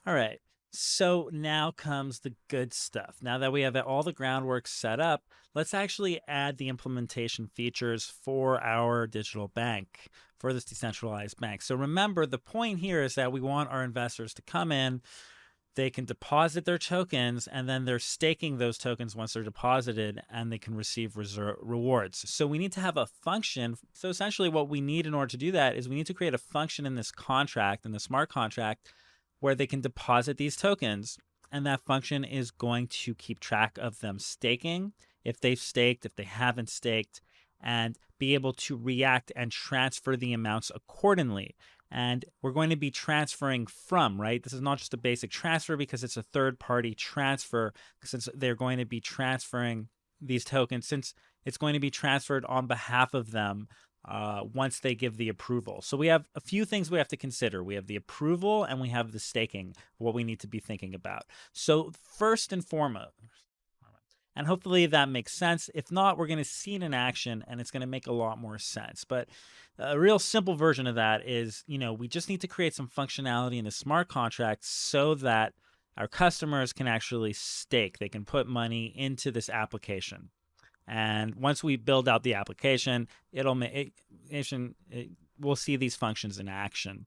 All right. So now comes the good stuff. Now that we have all the groundwork set up, let's actually add the implementation features for our digital bank, for this decentralized bank. So remember, the point here is that we want our investors to come in, they can deposit their tokens, and then they're staking those tokens once they're deposited, and they can receive rewards. So we need to have a function. So essentially what we need in order to do that is we need to create a function in this contract, in the smart contract, where they can deposit these tokens. And that function is going to keep track of them staking, if they've staked, if they haven't staked, and be able to react and transfer the amounts accordingly. And we're going to be transferring from, right? This is not just a basic transfer because it's a third party transfer, since they're going to be transferring these tokens, since it's going to be transferred on behalf of them once they give the approval. So we have a few things we have to consider. We have the approval and we have the staking, what we need to be thinking about. So first and foremost, and hopefully that makes sense. If not, we're going to see it in action and it's going to make a lot more sense. But a real simple version of that is, we just need to create some functionality in the smart contract so that our customers can actually stake. They can put money into this application. And once we build out the application, we'll see these functions in action.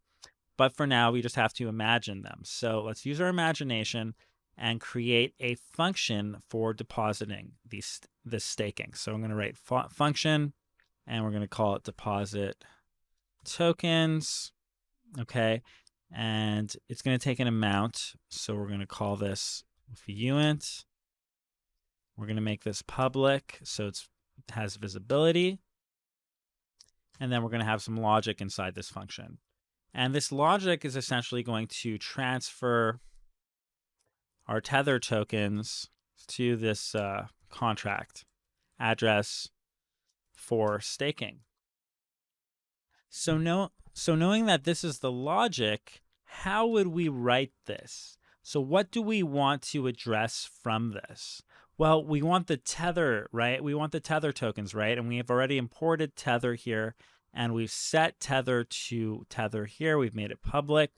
But for now, we just have to imagine them. So let's use our imagination and create a function for depositing this staking. So I'm going to write function, and we're going to call it deposit tokens. Okay. And it's going to take an amount. So we're going to call this viewant. We're going to make this public so it has visibility. And then we're going to have some logic inside this function. And this logic is essentially going to transfer our Tether tokens to this contract address for staking. So knowing that this is the logic, how would we write this? So what do we want to address from this? Well, we want the Tether, right? We want the Tether tokens, right? And we have already imported Tether here, and we've set Tether to Tether here. We've made it public,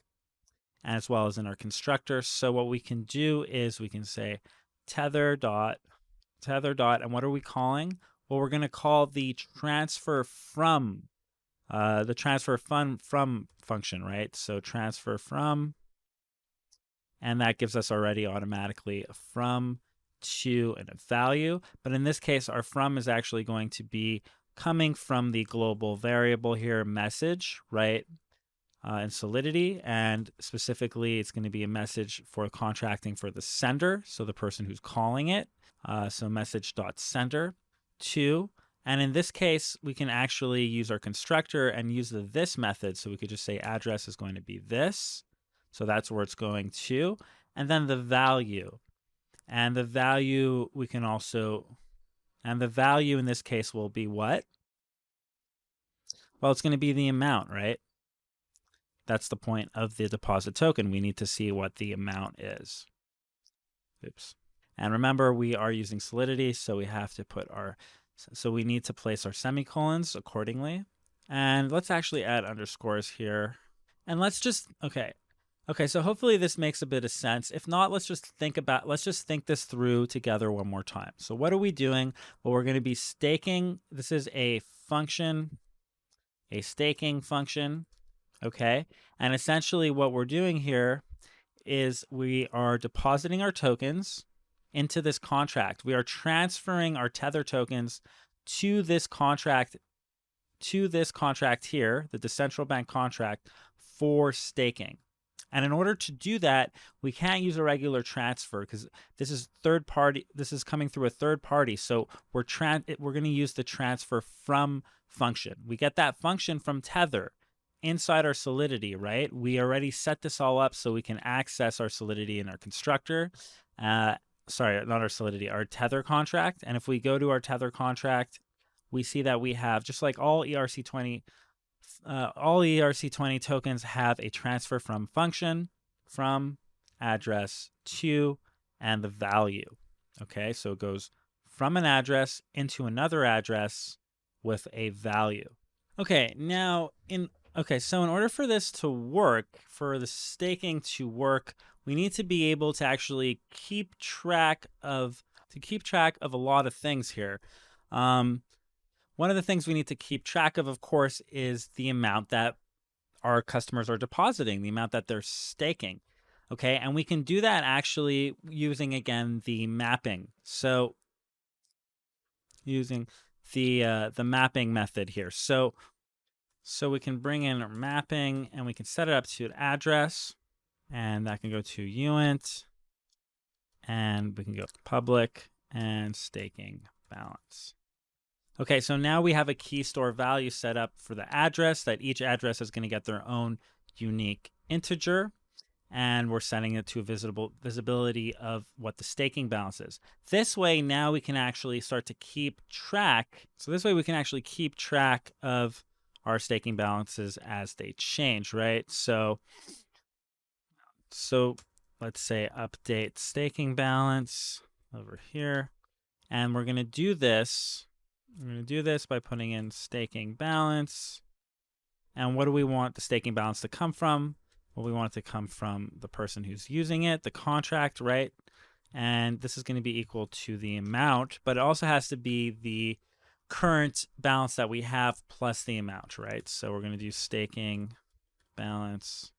as well as in our constructor. So what we can do is we can say tether dot, and what are we calling? Well, we're going to call the transfer from function, right? So transfer from, and that gives us already automatically a from, to, and a value. But in this case, our from is actually going to be coming from the global variable here, message, right? In Solidity, and specifically it's going to be a message for contracting for the sender, so the person who's calling it. So message.sender to, and in this case we can actually use our constructor and use the this method. So we could just say address is going to be this, so that's where it's going to, and then the value. And the value we can also, and the value in this case will be what? Well, it's going to be the amount, right? That's the point of the deposit token. We need to see what the amount is. Oops. And remember, we are using Solidity, so we have to put so we need to place our semicolons accordingly. And let's actually add underscores here. And let's just, okay, so hopefully this makes a bit of sense. If not, let's just think this through together one more time. So what are we doing? Well, we're going to be staking. This is a function, a staking function. Okay, and essentially what we're doing here is we are depositing our tokens into this contract. We are transferring our Tether tokens to this contract here, the Decentral Bank contract, for staking. And in order to do that, we can't use a regular transfer because this is third party. This is coming through a third party. So we're going to use the transfer from function. We get that function from Tether inside our Solidity, right? We already set this all up so we can access our Solidity in our constructor. Sorry, not our Solidity, our Tether contract. And if we go to our Tether contract, we see that we have, just like all ERC20 tokens have a transfer from function, from, address, to, and the value. Okay, so it goes from an address into another address with a value. Okay, now Okay, so in order for this to work, for the staking to work, we need to be able to actually keep track of a lot of things here. Um, One of the things we need to keep track of course, is the amount that our customers are depositing, the amount that they're staking. Okay, and we can do that actually using again the mapping. So using the mapping method here. So we can bring in our mapping and we can set it up to an address, and that can go to uint, and we can go public and staking balance. Okay, so now we have a key store value set up for the address, that each address is going to get their own unique integer, and we're setting it to a visibility of what the staking balance is. This way, now we can actually start to keep track. So this way we can actually keep track of our staking balances as they change, right? So let's say update staking balance over here, and we're going to do this. We're going to do this by putting in staking balance. And what do we want the staking balance to come from? Well, we want it to come from the person who's using it, the contract, right? And this is going to be equal to the amount, but it also has to be the current balance that we have plus the amount, right? So we're going to do staking balance.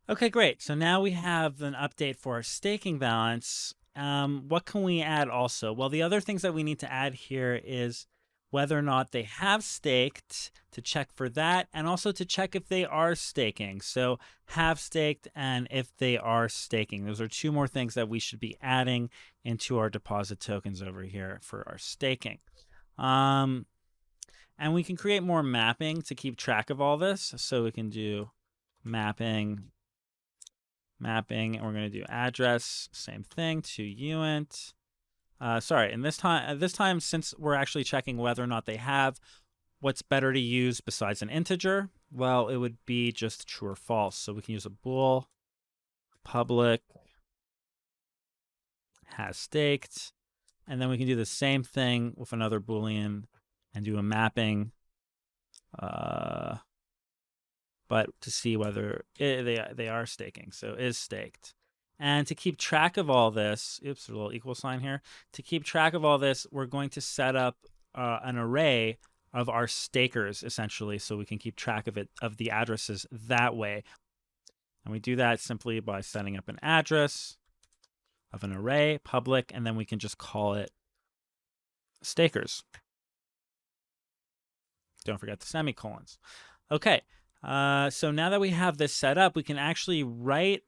Okay, great. So now we have an update for our staking balance. What can we add also? Well, the other things that we need to add here is whether or not they have staked, to check for that, and also to check if they are staking. So have staked and if they are staking. Those are two more things that we should be adding into our deposit tokens over here for our staking. And we can create more mapping to keep track of all this. So we can do mapping, and we're going to do address, same thing, to uint. Sorry, and this time, since we're actually checking whether or not they have, what's better to use besides an integer? Well, it would be just true or false. So we can use a bool, public, has staked, and then we can do the same thing with another Boolean and do a mapping, but to see whether they are staking. So is staked. And to keep track of all this, oops, a little equal sign here. To keep track of all this, we're going to set up an array of our stakers, essentially, so we can keep track of it, of the addresses that way. And we do that simply by setting up an address of an array, public, and then we can just call it stakers. Don't forget the semicolons. Okay, so now that we have this set up, we can actually write